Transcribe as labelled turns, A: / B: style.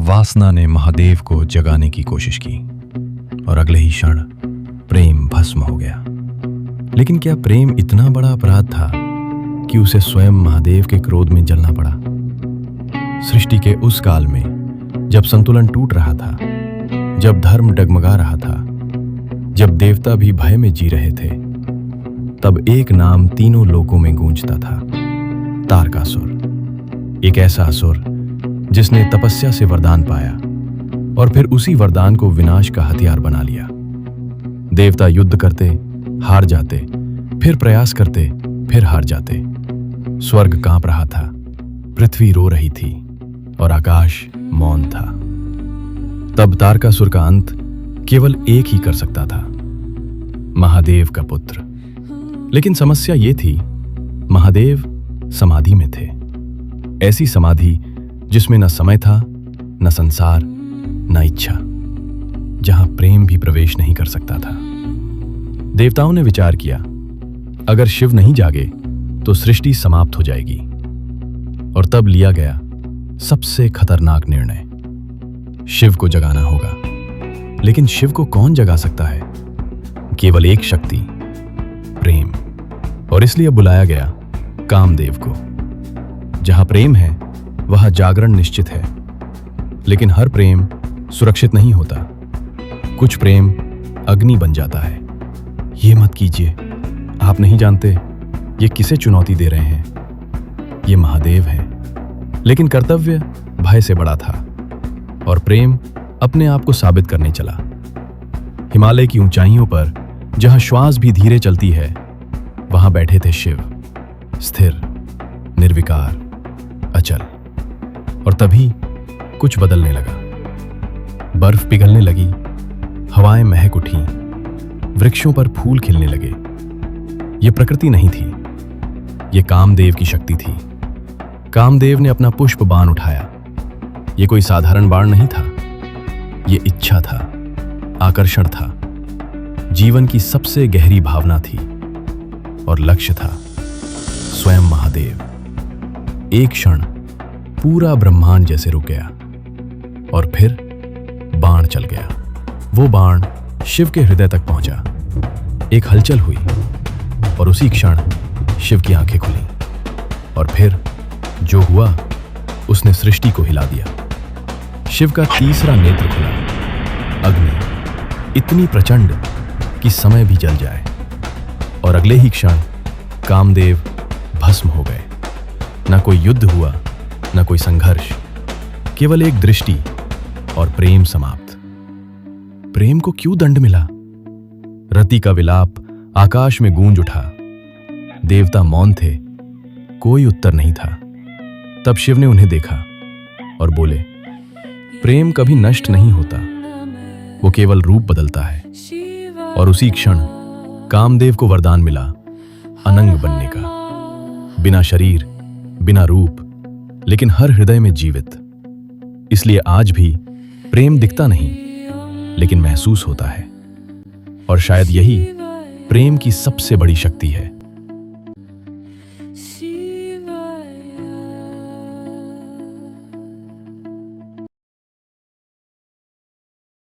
A: वासना ने महादेव को जगाने की कोशिश की और अगले ही क्षण प्रेम भस्म हो गया। लेकिन क्या प्रेम इतना बड़ा अपराध था कि उसे स्वयं महादेव के क्रोध में जलना पड़ा? सृष्टि के उस काल में जब संतुलन टूट रहा था, जब धर्म डगमगा रहा था, जब देवता भी भय में जी रहे थे, तब एक नाम तीनों लोकों में गूंजता था, तारकासुर। एक ऐसा असुर जिसने तपस्या से वरदान पाया और फिर उसी वरदान को विनाश का हथियार बना लिया। देवता युद्ध करते, हार जाते, फिर प्रयास करते, फिर हार जाते। स्वर्ग कांप रहा था, पृथ्वी रो रही थी और आकाश मौन था। तब तारकासुर का अंत केवल एक ही कर सकता था, महादेव का पुत्र। लेकिन समस्या ये थी, महादेव समाधि में थे। ऐसी समाधि जिसमें न समय था, न संसार, न इच्छा, जहां प्रेम भी प्रवेश नहीं कर सकता था। देवताओं ने विचार किया, अगर शिव नहीं जागे तो सृष्टि समाप्त हो जाएगी। और तब लिया गया सबसे खतरनाक निर्णय, शिव को जगाना होगा। लेकिन शिव को कौन जगा सकता है? केवल एक शक्ति, प्रेम। और इसलिए बुलाया गया कामदेव को। जहां प्रेम है वहां जागरण निश्चित है। लेकिन हर प्रेम सुरक्षित नहीं होता। कुछ प्रेम अग्नि बन जाता है। ये मत कीजिए, आप नहीं जानते ये किसे चुनौती दे रहे हैं। ये महादेव हैं। लेकिन कर्तव्य भय से बड़ा था और प्रेम अपने आप को साबित करने चला। हिमालय की ऊंचाइयों पर जहां श्वास भी धीरे चलती है, वहां बैठे थे शिव, स्थिर, निर्विकार, अचल। और तभी कुछ बदलने लगा। बर्फ पिघलने लगी, हवाएं महक उठी, वृक्षों पर फूल खिलने लगे। ये प्रकृति नहीं थी, ये कामदेव की शक्ति थी। कामदेव ने अपना पुष्प बाण उठाया। ये कोई साधारण बाण नहीं था, ये इच्छा था, आकर्षण था, जीवन की सबसे गहरी भावना थी। और लक्ष्य था स्वयं महादेव। एक क्षण पूरा ब्रह्मांड जैसे रुक गया और फिर बाण चल गया। वो बाण शिव के हृदय तक पहुंचा। एक हलचल हुई और उसी क्षण शिव की आंखें खुली। और फिर जो हुआ उसने सृष्टि को हिला दिया। शिव का तीसरा नेत्र खुला। अग्नि इतनी प्रचंड कि समय भी जल जाए। और अगले ही क्षण कामदेव भस्म हो गए। न कोई युद्ध हुआ, न कोई संघर्ष, केवल एक दृष्टि और प्रेम समाप्त। प्रेम को क्यों दंड मिला? रति का विलाप आकाश में गूंज उठा। देवता मौन थे, कोई उत्तर नहीं था। तब शिव ने उन्हें देखा और बोले, प्रेम कभी नष्ट नहीं होता, वो केवल रूप बदलता है। और उसी क्षण कामदेव को वरदान मिला अनंग बनने का, बिना शरीर, बिना रूप, लेकिन हर हृदय में जीवित। इसलिए आज भी प्रेम दिखता नहीं, लेकिन महसूस होता है। और शायद यही प्रेम की सबसे बड़ी शक्ति है।